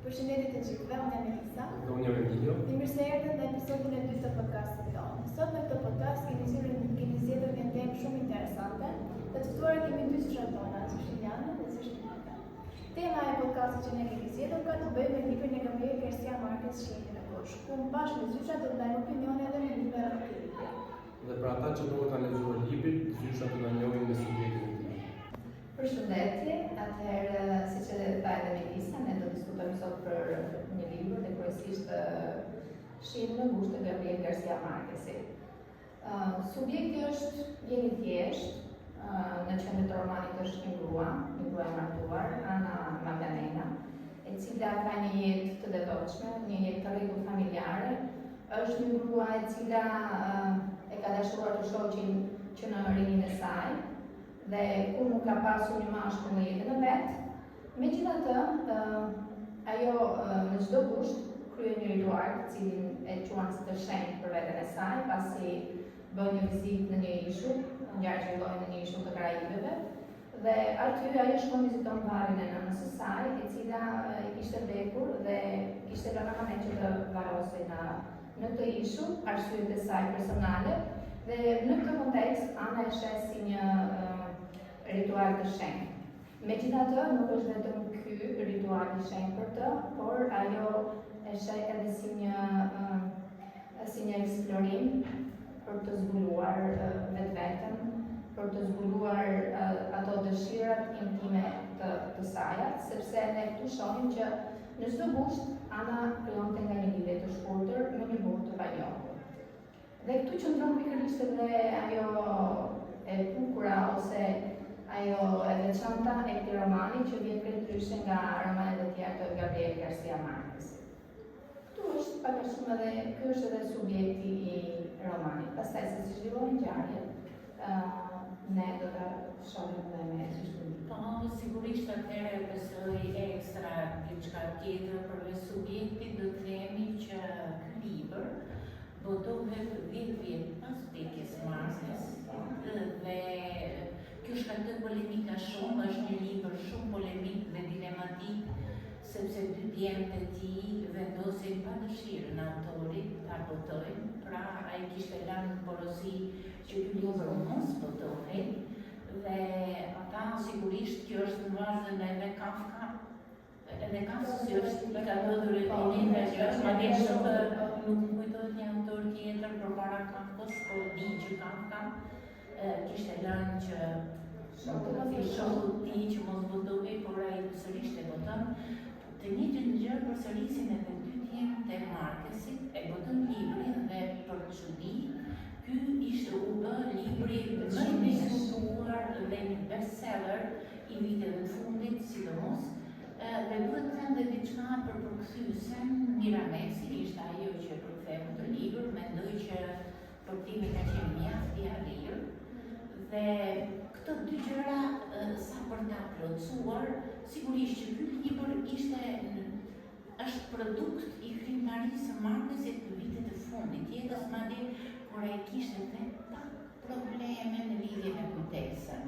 Përshëndetje të gjithëve, unë jam Elisa. Dhe unë jam Emilio. Dhe mirë se erdhët në episodin e 2 të podcastit tonë. Sot në këtë podcast kemi zgjedhur një temë shumë interesante. Të ftuar kemi dy zyshat tona, zyshin Janë dhe zyshin Mika. Tema e podcastit që ne kemi zgjedhur ka të bëjë me librin e Gabriel Garcia Marquez Shenjtë në Kosh, ku bashkë me zyshat do të ndajmë opinione dhe mendime rreth këtij libri. Dhe për ata që nuk e kanë lexuar librin, zyshat do na njohin me subjektin e tij. Përshëndetje, atëherë siç e tha edhe Melisa, ne do të diskutojmë sot për një libër dhe kryesisht Shenjtë në Kosh të Gabriel Garcia Marquezit. Subjekti është jeni thjesht, në qendër të romanit është një grua e martuar, Ana Magdalena, e cila ka një jetë të devotshme, një jetë të rregullt familjare, është një grua e cila e ka dashuruar të shoqin që në rinin e saj, dhe kur nuk ka pasur një mashkull në jetën e vet. Megjithatë, ajo në çdo kusht kryen një ritual, të cilin e quan si të shenjtë për veten e saj, pasi bën një vizitë në një ishull, ngjarje që ndodhi në një ishull të Karajibeve, dhe aty ajo shkon viziton varrin e nënës së saj, e cila i kishte vdekur dhe kishte lënë amanet që të varrosej në këtë ishull, arsyet e saj personale, dhe në këtë kontekst Ana e sheh si një ritual të shenjtë. Megjithatë, nuk është vetëm ky ritual i shenjtë për të, por ajo e sheh edhe si një eksplorim për të zbuluar vetveten, për të zbuluar ato dëshirat intime të saj, sepse ne këtu shohim që në çdo gusht Ana krijonte nga një lidhje të shkurtër me një burr të panjohur. Dhe këtu qëndron pikërisht edhe ajo e bukura ose ajo e veçanta e këtij romani që vjen krejtësisht nga romanet e tjerë të Gabriel Garcia Marquez. Këtu është pak a shumë edhe ky është edhe subjekti i romanit. Pastaj se si zhvillohen ngjarjet, ne do ta shohim edhe me zhvillimin. Po, sigurisht atëherë besoj ekstra diçka tjetër përveç subjektit, do të themi që ky libër botohet 10 vjet pas vdekjes së Marquez dhe kjo shkakton polemika shumë, është një libër shumë polemik dhe dilematik, sepse dy djemtë e tij vendosin pa dëshirë në autorit ta botojnë, pra ai kishte lënë porosi që ky libër mos botohej, dhe ata sigurisht kjo është në vazhdim edhe Kafka, që është i ka ndodhur e një që është madje shumë nuk më kujtohet një autor tjetër përpara Kafkës, por di që Kafka kishte lënë që shoku i tij që mos botohej, por ai sërish e boton. Të njëjtën gjë përsërisin edhe dy djemtë e Marquezit, e botën librin dhe për çudi, ky ishte u bë libri më i diskutuar dhe një bestseller i viteve të fundit, sidomos, dhe duhet të them dhe diçka për përkthyesen. Miramesi ishte ajo që përktheu këtë libër, mendoj që përkthimi ka qenë mjaft i arrirë, dhe këto dy gjëra sa për ta plotësuar, sigurisht që ky libër është produkt i krijimtarisë së Marquezit të vitet të fundit jetës, madje kur ai kishte vetë probleme në lidhje me kujtesën.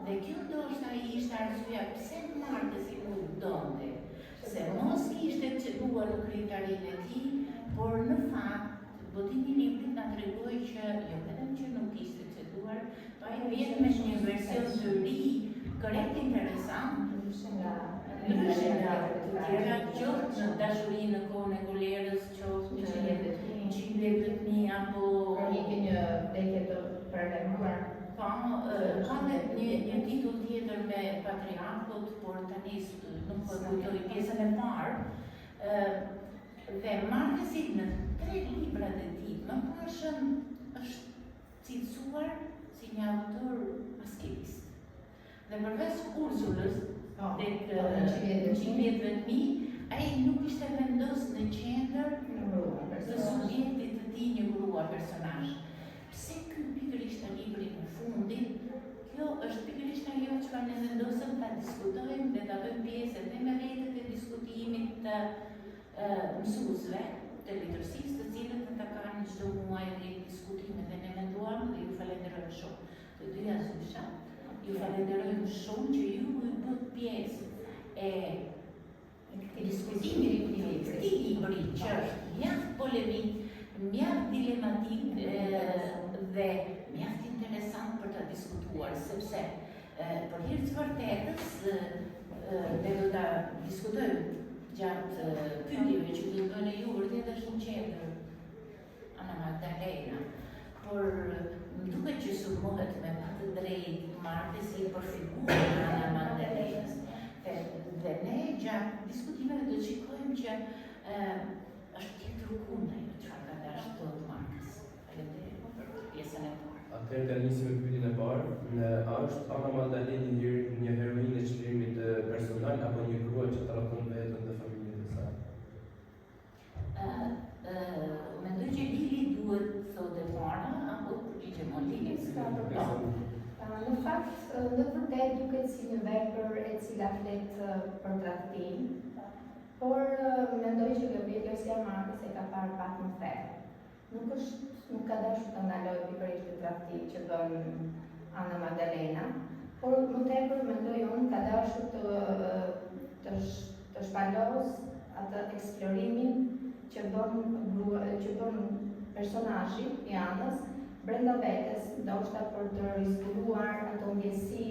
Dhe kjo ndoshta ishte arsyeja pse Marquezi nuk donte, se mos kishte qetuar në krijimtarinë e tij, por në fakt botimi i librit na tregoi që jo vetëm që nuk kishte qetuar, po ai vjen me një version të ri, korrekt, interesant, ndryshe nga të tjera, qoftë në dashuri në kohën e kolerës, qoftë në 100 të fëmijë apo një vdekje të paralemruar. Po, ka një titull tjetër me patriarkut, por tani nuk po kujtoj pjesën e parë. Dhe Marquezi në 3 librat e tij, më pashëm është cilësuar si një autor maskilist. Dhe përveç Ursulës, tek 100 vjetëve të mi, ai nuk ishte vendos në qendër të subjektit të tij një grua personazh. Pse ky pikërisht në librin e fundit, kjo është pikërisht ajo që ne vendosëm ta diskutojmë dhe ta bëjmë pjesë edhe me rrjetet e diskutimit të mësuesve të letërsisë, të cilët ata kanë çdo muaj rrjet diskutime dhe ne menduam dhe ju falenderoj shumë të dyja zyshat. Ju falenderojmë shumë që ju bët pjesë e diskutimi i këtij libri. Këtij libri që është mjaft polemik, mjaft dilematik dhe mjaft interesant për të diskutuar, sepse për hir të vërtetës ne do ta diskutojmë gjatë pyetjeve që do të bëni ju, vërtet është një qendër Ana Magdalena, por më duket që sulmohet me pa të drejtë martesi për figurën e Ana Magdalenës. Dhe ne gjatë diskutimeve do të shikojmë që është tjetër kundaj çfarë ka dashur të Markës. Faleminderit për pjesën e parë. Atëherë të nisim me pyetjen e parë. A është Ana Magdalena një heroinë e çlirimit personal apo një grua që tradhon veten dhe familjen e saj? Mendoj që Lili duhet thotë para apo përgjigjem Lili s'ka problem. Në fakt, në vërtet duket si një vepër e cila flet për tradhtim, por mendoj që Gabriel Garcia Marquez e ka parë pak më thellë. Nuk ka dashur të ndalojë pikërisht të tradhtim që bën Ana Magdalena, por më tepër mendoj unë ka dashur të shpalos atë eksplorimin që bën personazhi i Anës brenda vetes, ndoshta për të rizbuluar ato ndjesi,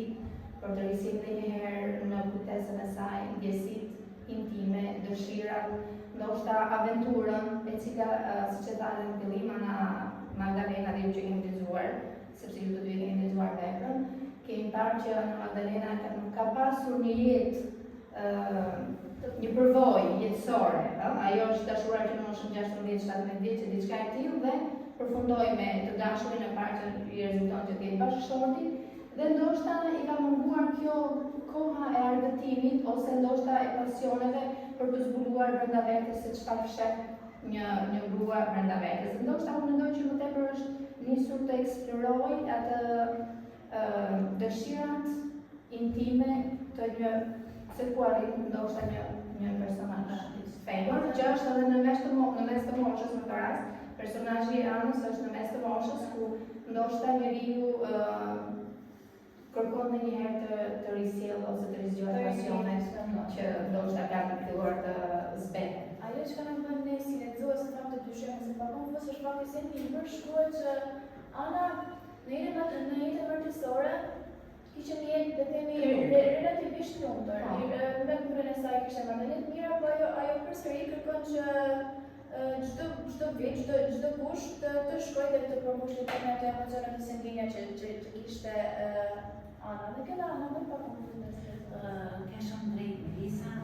për të rrisit dhe njëherë në kujtesën e saj, ndjesit intime, dëshirat, ndoshta aventurën, e cila, siç e tha në fillim, Ana Magdalena dhe ju që kemi lexuar, sepse ju të dy kemi lexuar veprën, kemi parë që Ana Magdalena ka pasur një jetë, një përvojë jetësore, ajo është dashura që në moshën 16-17 vjeç, diçka e tillë dhe përfundoi me të dashurin e parë që i rezulton që t'jetë bashkëshorti dhe ndoshta i ka munguar kjo koha e argëtimit ose ndoshta e pasioneve për të zbuluar brenda vetes se çfarë sheh një grua brenda vetes. Ndoshta unë mendoj që më tepër është nisur të eksplorojë atë dëshirat intime të një sekuari, ndoshta një personazh femër që është edhe në mes të moshës në këtë rast. Personazhi i Anës është në mes të moshës ku ndoshta njeriu kërkon ndonjëherë të risjellë ose të rizgjohet pasionet që ndoshta kanë filluar të zbeten. Ajo që kanë bën ne si lexues në fakt të dyshojmë se pa konfuzë është fakti se në libër shkruhet që Ana në jetën martësore kishte një jetë dhe themi relativisht lumtur. Me punën e saj kishte marrë të mira, por ajo përsëri kërkon që çdo vit, çdo kush të shkojë dhe të përmbushë me ato emocione të sendinja që kishte Ana. Dhe këna Ana më pa konfuzë. Ka shumë drejt Lisa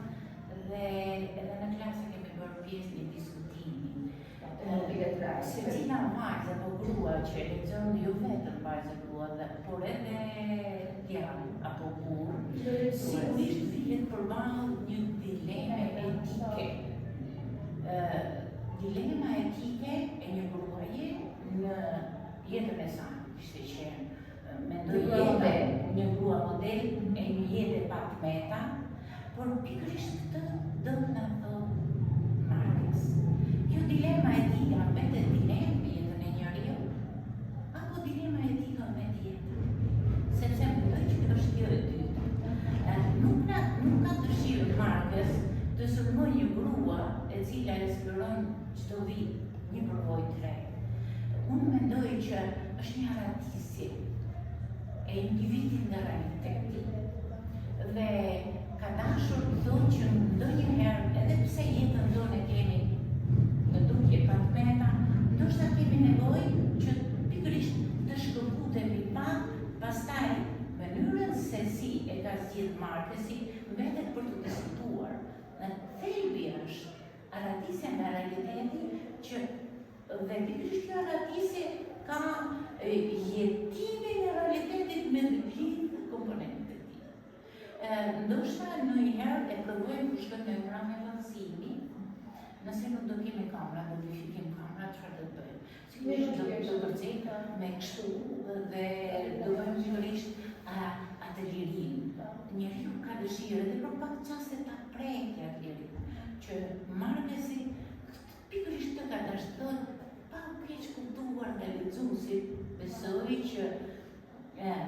dhe edhe në klasë kemi bërë pjesë një diskutimi. Secila vajzë apo grua që lexon jo vetëm vajzë grua, por edhe djalë apo burr, sigurisht vihet përballë një dileme etike. Dilema etike e një gruaje në jetën e saj, ishte që mendoj një grua model e një jetë e patmeta, por pikërisht këtë do të na thotë Marquez. Kjo dilema etike vetë dilemë në jetën e njeriu, apo dilema etike vetë jetën? Sepse mendoj që është kjo e dytë. Nuk ka dëshirë Marquez të sulmojë një grua e cila eksploron çdo vit një përvojë të re. Unë mendoj që është një haratisje e individit nga realiteti dhe ka dashur të thotë që ndonjëherë edhe pse jetën tonë kemi në dukje patmeta, ndoshta kemi nevojë që pikërisht të shkëputemi pak, pastaj mënyrën se si e ka zgjedhur Marquezi mbetet për të diskutuar. Në thelbi është haratisja nga realiteti që dhe pikërisht kjo haratisje ka jetimin e realitetit me të gjithë komponentët e tij. Ndoshta ndonjëherë e provojmë për shkak të programeve vallësimi, nëse nuk do kemi kamera, do të shikim kamera, çfarë do të bëjmë? Sigurisht do të përcjellë me kështu dhe do bëjmë sigurisht atë lirin. Njeriu ka dëshirë edhe për pak çaste ta prekë atë lirin, që Marquezi pikërisht të ka dashur pa u keq kuptuar nga lexuesi, besoj që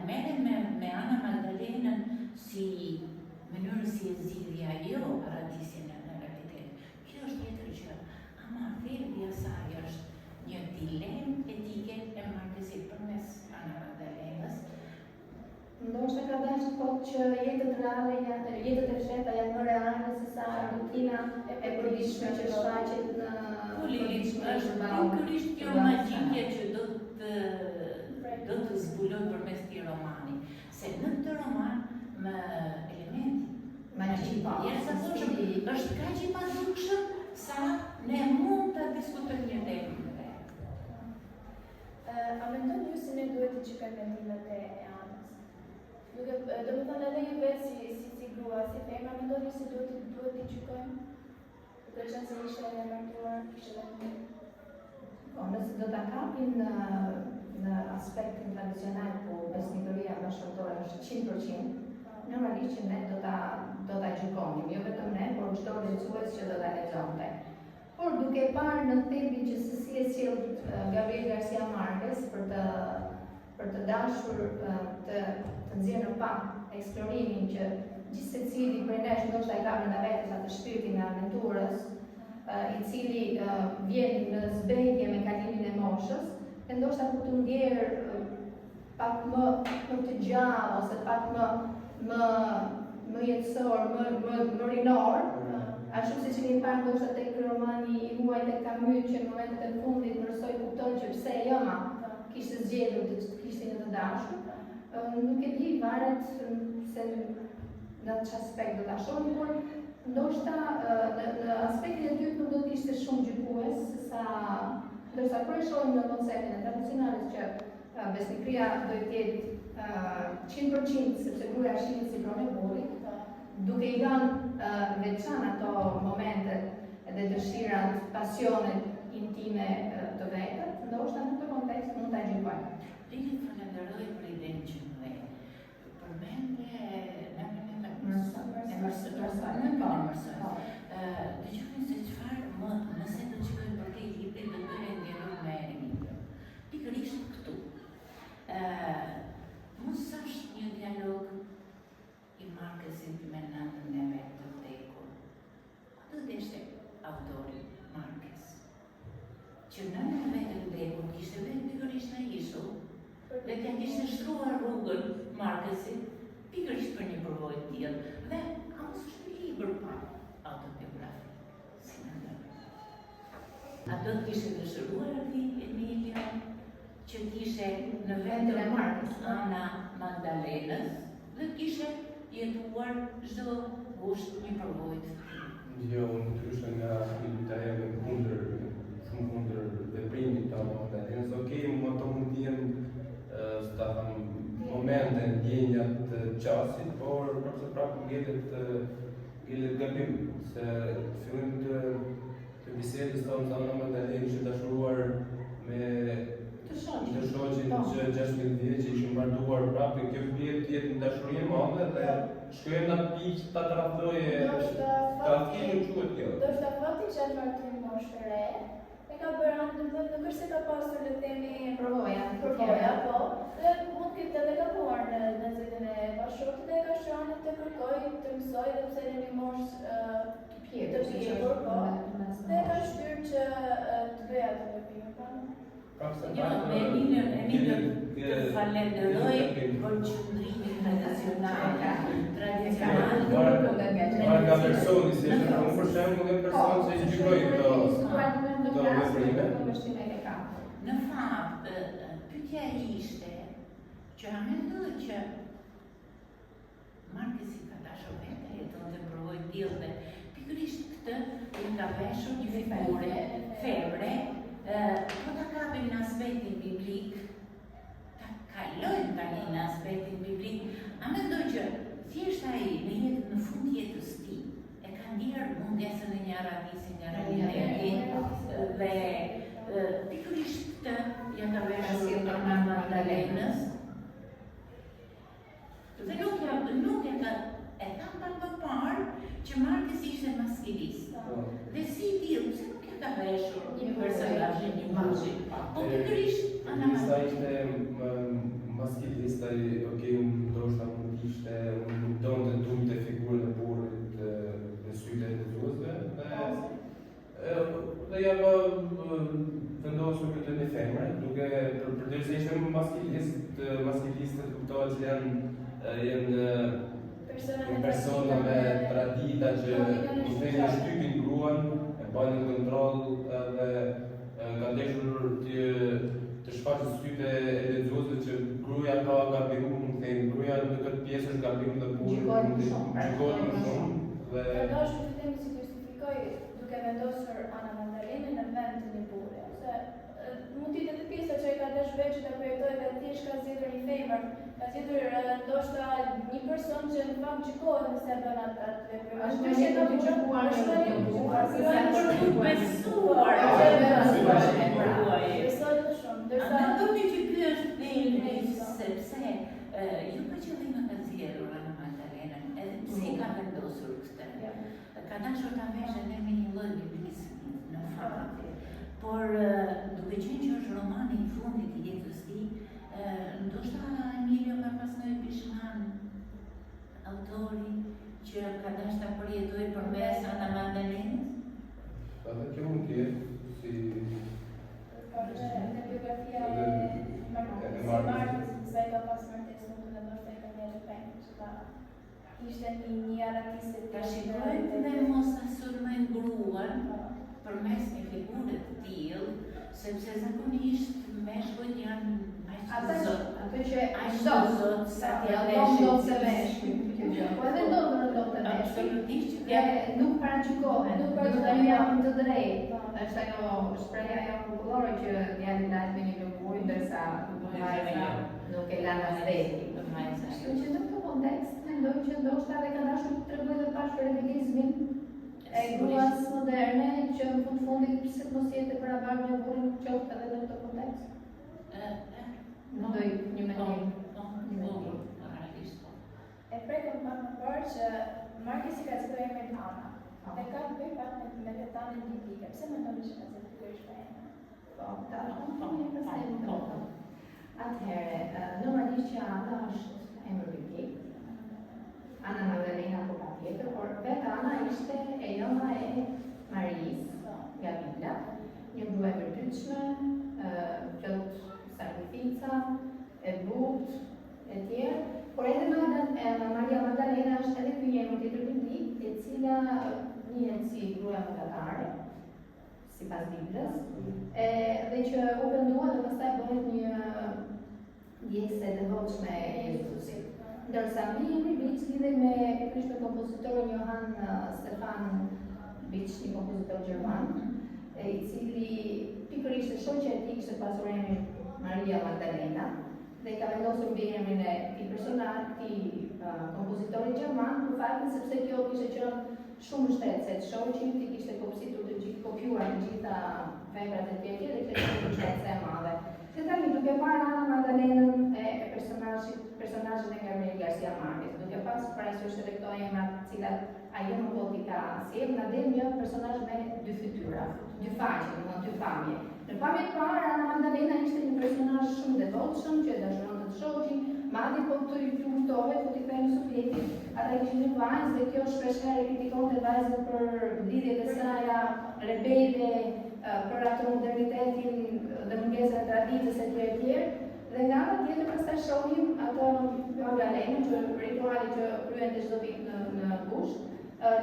merren me Ana Magdalenën si mënyrë si e zgjidhja ajo haratisjen e ka dashur të thotë që jetët reale janë, jetët e fshehta janë më reale se sa rutina e përditshme që shfaqet në Pikërisht kjo magjikja që do të zbulon përmes këtij romani, se në këtë roman me elementi magjik është kaq i padukshëm sa ne mund ta diskutojmë një temë të re. A mendoni ju se ne duhet të gjykojmë mendimet e anës? Do të thonë edhe ju vetë si grua, si femra, mendoni se duhet të gjykojmë? Për qenë se ishte e martuar, ishte dhe një. Po, nëse do ta kapim në aspektin tradicional ku besnikëria bashkëtorë është 100%, normalisht që ne do ta gjykonim, jo vetëm ne, por çdo lexues që do ta lexonte. Por duke parë në thelbin që se si e sjell Gabriel Garcia Marquez për të dashur të nxjerrë në pak eksplorimin që gjithë secili prej nesh ndoshta e ka brenda vetes atë shpirtin e aventurës, i cili vjen në zbedje me kalimin e moshës, e ndoshta për të ndjerë pak më të gjallë ose pak më jetësor, më rinor, ashtu siç kemi parë ndoshta tek romani i huaj tek Camus që në momentet e fundit mësoi kupton që pse Joma kishte zgjedhur të kishte një të dashur. Nuk e di, varet se në çfarë aspekt do ta shohim, por ndoshta në aspektin e dytë nuk do të ishte shumë gjykues, sesa ndërsa kur e shohim në konceptin e tradicionalis që besnikëria do të jetë 100% sepse gruaja shihet si pronë e burrit, duke i dhënë veçan ato momentet edhe dëshirat, pasionet intime të vetët, ndoshta në këtë kontekst mund ta gjykojmë. Lili falenderoj për idenë që më dhe. Përmende dëgjoni se çfarë nëse do gjykojmë për këtë libër do të ndjeroj me Emilio. Pikërisht këtu. Mos është një dialog i Marquezit me nënën e vet të vdekur. Do të ishte autori Marquez. Që nënën e vet të vdekur kishte vetë pikërisht në ishull, dhe t'ja kishte shtruar rrugën Marquezit pikërisht për një përvojë të tillë. Dhe ka mos është një libër pa autobiografik, si në ndërë. Ato t'kishte dëshiruar Emilio, që t'ishe në vendin e Marquez, ana Magdalenës, dhe t'ishe jetuar çdo gusht një përvojë të tillë. Jo, unë ndryshe nga filmita e shumë kundër veprimit të Magdalenës, më të mund t'jenë momente, ndjenjat të qasit, por përse prapë ngjelet gabim, se fillim të bisedës tonë Ana Magdalena ishte dashuruar me të shoqin që 16 vjeç që ishin martuar prapë, kjo fëmijë jetë në dashuri e madhe dhe shkojnë në pikë ta tradhtoje tradhtimin quhet kjo. Do të fakti që atë martim moshë të re, e ka bërë nuk është se ka pasur le të themi përvoja, po, dhe mund këtë edhe gabuar në zëdën e bashkëshortit dhe ka shënë të kërkoj, të mësoj dhe pse në një moshë të pjekur, po, dhe ka shtyrë që të bëja të vepime. Jo, Emilio të falenderoj për qëndrimin tradicional. Nga personi, si është unë për shembull një person që i gjykoj këto veprime. Në fakt, pyetja ishte që a mendoj që Marquez ka dashur vetë jeton dhe provoi të tillë dhe pikërisht këtë i ka veshur një figure femre. Po ta kapim në aspektin biblik, ta kalojmë tani në aspektin biblik, a mendoj që thjesht ai në jetën në fund jetës tij e ka ndjerë mungesën e një arratisi nga realiteti dhe pikërisht këtë ja ka veshur Ana Magdalenës dhe nuk e ka më parë që Marquez ishte maskilist. Dhe si tillë, pse nuk e ka veshur një personazh një muzikë? Po pikërisht Ana ishte maskilist, ndoshta mund të ishte, nuk donte të figurën e burrit në sytë e lexuesve, dhe ja vendosur këtë një femre, duke përderisa ishte maskilistët kuptohet që janë jenë persona me tradita që më thënë shtypin gruan, e bajnë në kontroll dhe ka ndeshur të shfaqë sytë e lexuesve që gruaja ka gabimu, më thënë gruaja në këtë pjesë është gabimu dhe Gjikohet më shumë. dhe Përdosh të temi si të justifikoj duke vendosur Ana Magdalenën në vend të një burri, ose mund t'i të pjesa që e ka dash veç të projektoj dhe thjesht ka zgjedhur një femër, ka zgjedhur ndoshta një person që në fakt gjikohet nëse bën atë veprim. Është një të gjikuar një burr, Besoj të shumë, ndërsa Mendoj që ky është thelbi sepse ju për qëllim ka zgjedhur Ana Magdalenën, edhe pse ka vendosur këtë. Ka dashur ta veshë edhe me një lloj librismi në fakt. Por duke qenë që është romani i fundit i jetës së tij, ndoshta Emilio ka pas një pishman autori që ka dashur ta përjetojë përmes Ana Magdalenës. edhe kjo mund të jetë si në biografia e Markës, se ka pas martesën të ndoshta e ka një penë që ta ishte një aratiste Ta shikojmë dhe mos ta sulmojnë gruan përmes një figure të tillë, sepse zakonisht meshkujt janë Ato që zot sa t'ja do të veshë. Po edhe do të veshë. absolutisht që Dhe nuk paraqykohen, nuk paraqykohen të drejtë. Është ajo shpreha ajo popullore që djali dahet me një lëkurë ndërsa vajza nuk e lan as veti. Kështu që në këtë kontekst mendoj që ndoshta edhe ka dashur të tregojë dhe pas feminizmin e gruas moderne që në fundit pse mos jetë për avarë me burrin qoftë edhe në këtë kontekst. Mendoj një mendim. E prekëm pak më parë që Markesi ka zgjedhur emrin Ana. Dhe ka të bëjë pak me vetanën biblike. Pse mendoni që ka zgjedhur pikërisht emrin? Po, ta është një përse Atëherë, normalisht që Ana është emër biblik. Ana Magdalena po patjetër, por vetë Ana ishte e nëna e Marisë nga Bibla, një grua e vërtetshme, plot sakrifica, e butë, e tjerë. Por edhe Maria Magdalena është edhe ky një emër tjetër biblik, e cila njihet si gruaja mëkatare, sipas Biblës, dhe që u vendua dhe pastaj bëhet një djegëse e devotshme e Jezusit. Ndërsa mbi emri Biç lidhet me pikërisht me kompozitorin Johann Stefan Biç, një kompozitor gjerman, i cili pikërisht e shoqja e tij kishte pasur emrin Maria Magdalena dhe ka vendosur mbi emrin e këtij kompozitori gjerman, në faktin sepse kjo kishte qenë shumë mbështetëse të shoqit, i kishte kopjuar të gjitha veprat e tij dhe kishte qenë mbështetëse e madhe. Se tani duke parë Ana Magdalenën e personazhin e Gabriel Garcia Marquez, duke pas parasysh edhe këto emra të cilat ajo nuk do t'i ka sjellë, na del një personazh me dy fytyra, dy faqe, domethënë dy pamje. Në pamjen e parë Ana Magdalena ishte një personazh shumë devotshëm që dashuronte të shoqin, madje po të luftohet, po t'i kthejnë Sovjetin. Ata kishin një vajzë dhe kjo shpeshherë kritikonte vajzën për lidhjet e saj rebele, për atë modernitetin dhe mungesën e traditës e tjerë. Dhe nga ana tjetër pastaj shohim atë Magdalenën që rituali që kryente çdo vit në Bush,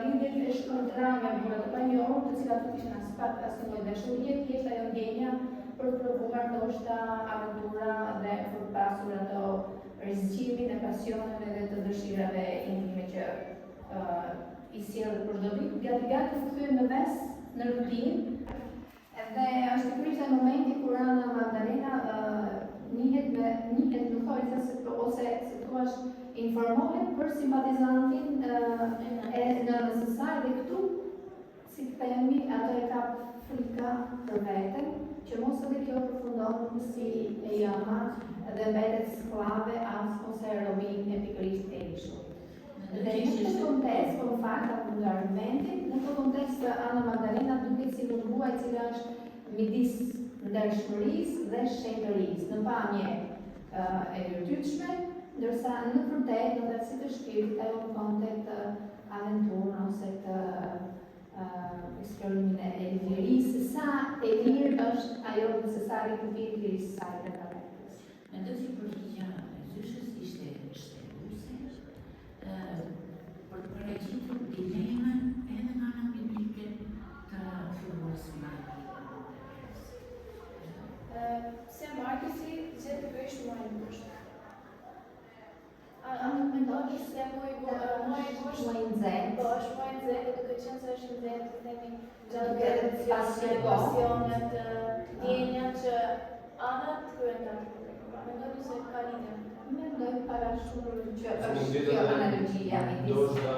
lidhjet e shkurtra me burra të panjohur, të cilat nuk kishin asnjë lloj dashurie, thjesht ajo ndjenja për të provuar ndoshta aventura dhe për të pasur ato rizqimin e pasioneve dhe të dëshirave intime që i sjellë për çdo vit, gati të kthyen në ves, në rutinë. Dhe është pikërisht ai momenti kur Ana Magdalena njihet nuk thojë ose si thua informohet për simpatizantin e nënës së saj dhe këtu si themi ato e ka frika për veten që mos edhe kjo përfundon si e jama dhe mbetet sklave ose robin e pikërisht e ishut. Dhe në këtë kontekst, po në fakt apo nga argumentin, në këtë kontekst Ana Magdalena duket si një grua e cila është midis ndershmërisë dhe shenjtërisë, në pamje e vërtetshme, ndërsa në vërtet në drejtësi të shpirtit ajo konte të aventurën ose të eksplorimin e lirisë, sa e lirë është ajo dhe se sa rikupit lirisë saj dhe të vetes. Mendoj që përgjigja e zyshës ishte shtruese, paraqitur dilemën edhe nga ana biblike të filluesve. Se Markusi gjetë të bëjsh më e ngusht. A Nuk mendosh se më e ngusht, më i nxehtë. po, është më e nxehtë, duke qenë se është nxehtë, themi, gjatë Duke pasionet, ndjenjat që anët kryen ta mendoj se ka lidhje. Mendoj parashur që Mund është tjetë kjo edhe analogjia midis. ndoshta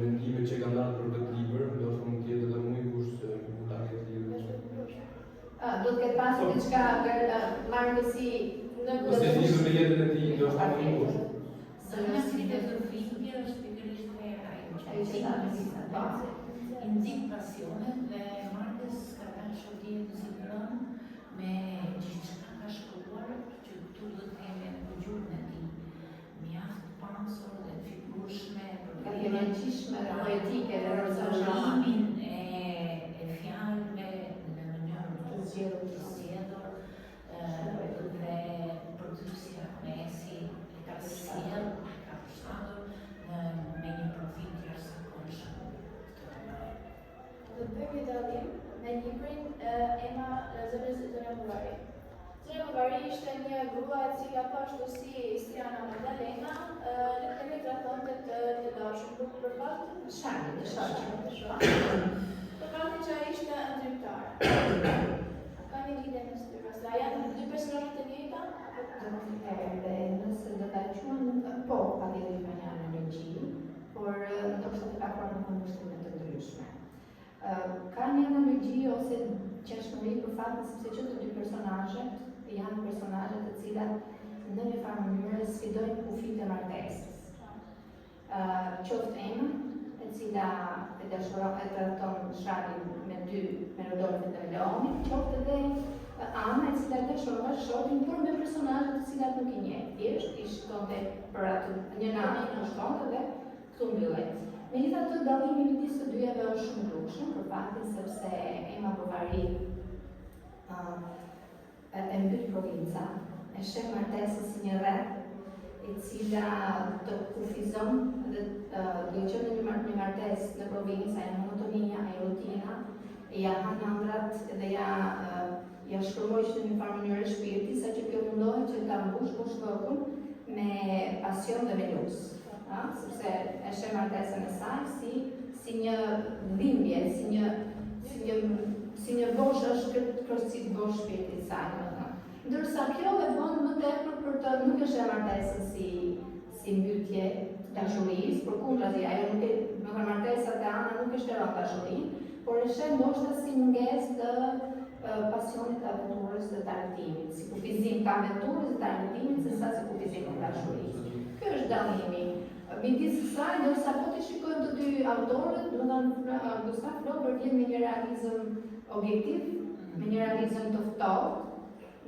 mendimet që kanë ardhur për këtë libër, ndoshta mund tjetë edhe më i ngushtë se mundani të librit. Do të ketë pasur diçka Markusi Ose lidhur me jetën e tij, ndoshta më i ngushtë. Zona filozofike është pikërisht vera ai që e ta mësisë pa. I nxit pasionet dhe Markus ka dashur të jetë zgjidhur me gjithçka ka shkruar që këtu do të themi në gjuhën e tij. Mjaft pasur dhe figurshme Ka energjishme dhe poetike dhe rrëzorimin e fjalëve në mënyrë të zgjedhur dhe përgjithësia Mesi ka sjellë, ka përshtatur me një profit jashtëzakonshëm. Do të bëjmë një dallim me librin Ema Zënja Buvari. Zënja Buvari ishte një grua e cila pashtu si Ana Magdalena, le të themi tratonte të dashur për fat Shani, të shoqë. për faktin që ai ishte ndërtar. Ka një lidhje mes tyre, sa janë dy personazhe të njëjta? Dhe nëse do ta quajmë, po, ka lidhje me një analogji, por ndoshta të kaluar në kundërshtim të ndryshme. Ka një analogji ose qeshmëri për faktin sepse që të dy personazhet janë personazhe të cilat në një farë mënyrë sfidojnë kufijtë e martesës. Qoftë Ema, e cila e dashuron e traton Shrabin me Rodolfin dhe Leonin, qoftë edhe Ana, e cila dashuron shoqin por me personazhe të cilat nuk i njeh. Thjesht i shkonte për atë njëra anë i shkonte dhe këtu mbyllet. Megjithatë, dallimi midis së dyjave është shumë ndryshe për faktin sepse Ema Bovary e mbyt provinca, e sheh martesën si një rreth e cila të kufizon dhe duke qenë një martesë në provincë, ajo monotonia, ajo rutina, ja han ëndrat dhe ja shkërmoj që në një farë mënyrë shpirti, sa që kjo mundohet që ta mbush lëkun me pasion dhe me luks. Sepse e sheh martesën e saj si një dhimbje, si një bosh është këtë kërcit bosh shpirtit saj, ndërsa kjo e bën më tepër për të nuk e sheh martesën si mbytje dashurisë, përkundrazi, ajo nuk e martesa te Ana nuk e shtron dashurinë, por e sheh ndoshta si mungesë të pasionit të aventurës dhe të argëtimit, si kufizim të aventurës dhe të argëtimit, se sa si kufizim të dashurisë. Ky është dallimi. Midis saj, ndërsa po të shikojmë të dy autorët, do të thënë Gustav Flaubert vjen me një realizëm objektiv, me një realizëm të ftohtë,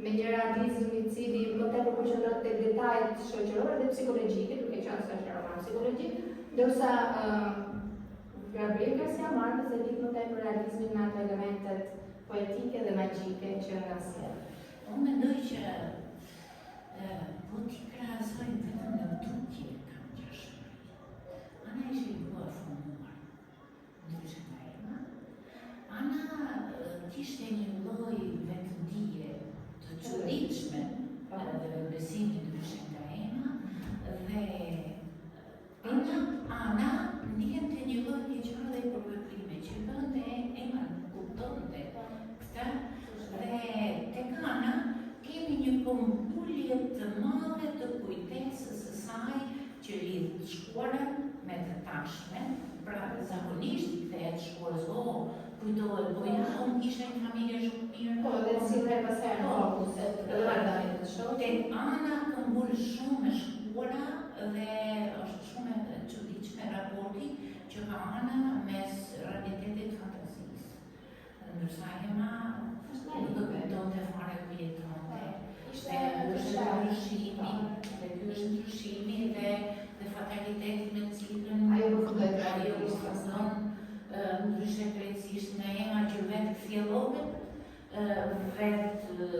me një realizëm i cili më tepër përqendrohet tek detajet shoqërore dhe psikologjike, duke qenë se është një roman psikologjik, ndërsa Gabriel Garcia Marquez e lidh më tepër realizmin me ato elementet poetike dhe magjike që nga sjell. Unë mendoj që po t'i krahasojmë vetëm në tutje kam gjashmëri. Ana ishte një grua formuar, ndryshe nga Ema. Ana kishte një lloj vetëdije të çuditshme dhe besimi ndryshe nga Ema dhe Ana ndihente një lloj keqardhje për veprime që bënte Ema kuptonte këtë dhe tek Ana kemi një pëmpullje të madhe të kujtesës së saj që lidh shkuarën me të tashmen, pra zakonisht kthehet shkuarës, kujtohet, po ja, unë kisha një familje shumë mirë. Po, dhe si dhe pasaj në fokus, dhe marrëdhëniet të shoqë. Tek Ana këmbul shumë me shkuara dhe është shumë e çuditshme raporti që ka Ana mes realitetit fantazisë. Ndërsa Ema nuk do kuptonte fare ku jetonte. Ishte ndryshimi, dhe ky është ndryshimi dhe fataliteti me cilën ajo përfundoi ndryshe krejtësisht nga Ema që vetë fjellohet, vetë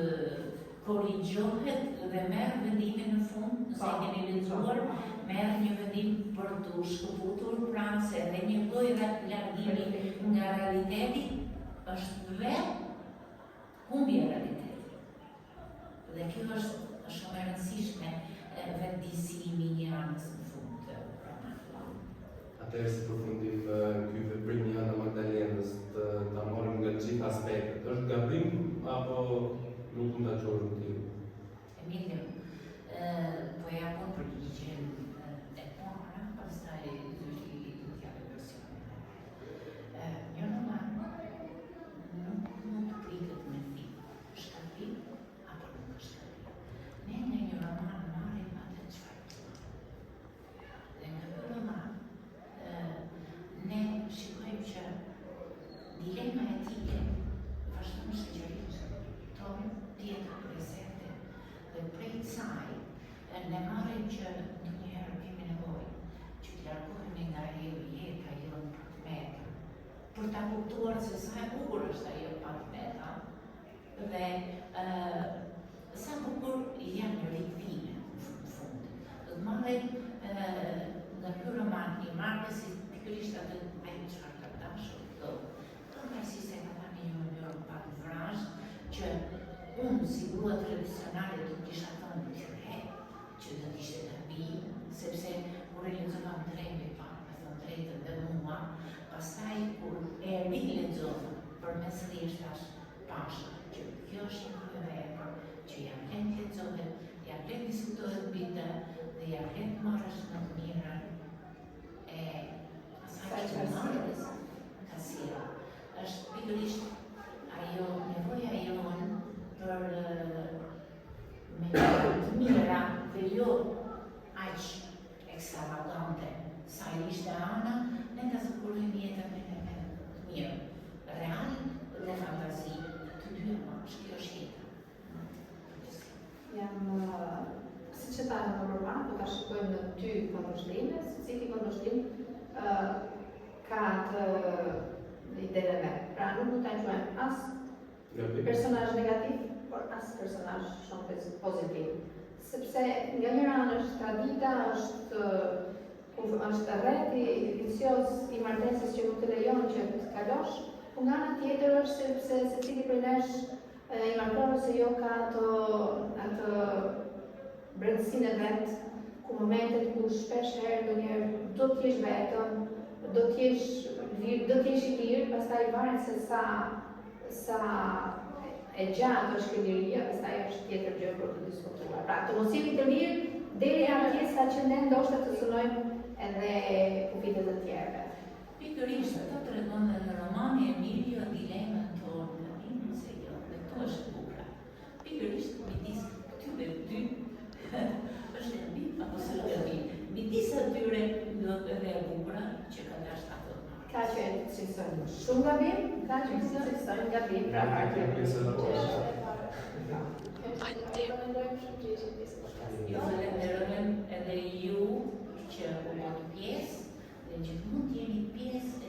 korrigjohet dhe merr vendimin në fund, nëse keni lexuar, merr një vendim për të shkëputur pranë se edhe një lloj largimi nga realiteti është vetë humbje e realitetit. Dhe kjo është shumë e rëndësishme vendisimi një anës në fund të romanit. Atëherë si përfundim ky veprim i Ana Magdalenës të ta marrim nga gjithë aspektet, është gabim apo nuk mund ta çosh ti? Emilio, po ja po përgjigjen e para, pastaj dy tjetër versione. Një roman nuk pritet me film, shkëpim apo nuk është shkëpim. Ne në një roman marrim atë çfarë duam. Dhe në ky roman ne shikojmë që dilema etike vazhdon shoqërinë tonë tjetër prezente dhe prej saj ne marrim që ndonjëherë kemi nevojë që të largohemi nga jeta jonë patmeta për ta kuptuar se sa e bukur është ajo patmeta dhe sa bukur janë rikthime në fund. Do të marrim nga ky roman i Marquesit pikërisht atë ajo çfarë ka dashur do me si se ka tani një mënyrë pak vrazh që unë si grua tradicionale do të kisha thënë tjere që do t'ishte gabim, sepse kur e lexova më drejt pak, me thënë drejtën dhe mua, pastaj kur e rilexova përmes thjeshtash pasha që kjo është një vepër që jam lehtë lexohet, jam lehtë diskutohet mbi të dhe jam lehtë marrësh në të mirën e asaj që marrës ka sjellë. Është pikërisht ajo nevoja jonë për me të mira dhe jo aq ekstravagante sa ishte Ana, ne ta zgjidhim jetën me të mirë, real dhe fantazi, të dy bashkë, kjo është jeta. Siç e thash në roman, po ta shikojmë në dy këndvështrime, secili këndvështrim ka të idenë e vet. Pra nuk mund ta quajmë as personazh negativ, por as personazh shumë pozitiv. Sepse nga njëra anë është tradita, është rreti vicioz i martesës që nuk të lejon që të kalosh, po nga ana tjetër është sepse secili prej nesh i martohet se jo ka atë brendësinë e vet, ku momentet ku shpesh herë ndonjëherë do të jesh vetëm, do të jesh i lirë, pastaj varet se sa e gjatë është kjo liria, pastaj është tjetër gjë për të diskutuar. Pra, të mos jemi të mirë deri atje sa që ne ndoshta të synojmë edhe kufitet e tjerëve. Pikërisht ato tregon në romani Emilio dilemën tonë, se jo, dhe këto është bukura. Pikërisht midis këtyre dy është gabim apo s'është gabim. Midis atyre do të edhe e bukura që ka dashur ato. Ka që cilësojnë shumë gabim, ka që cilësojnë gabim, pra partje Ju falenderojmë edhe ju që u bët pjesë dhe gjithmonë jeni pjesë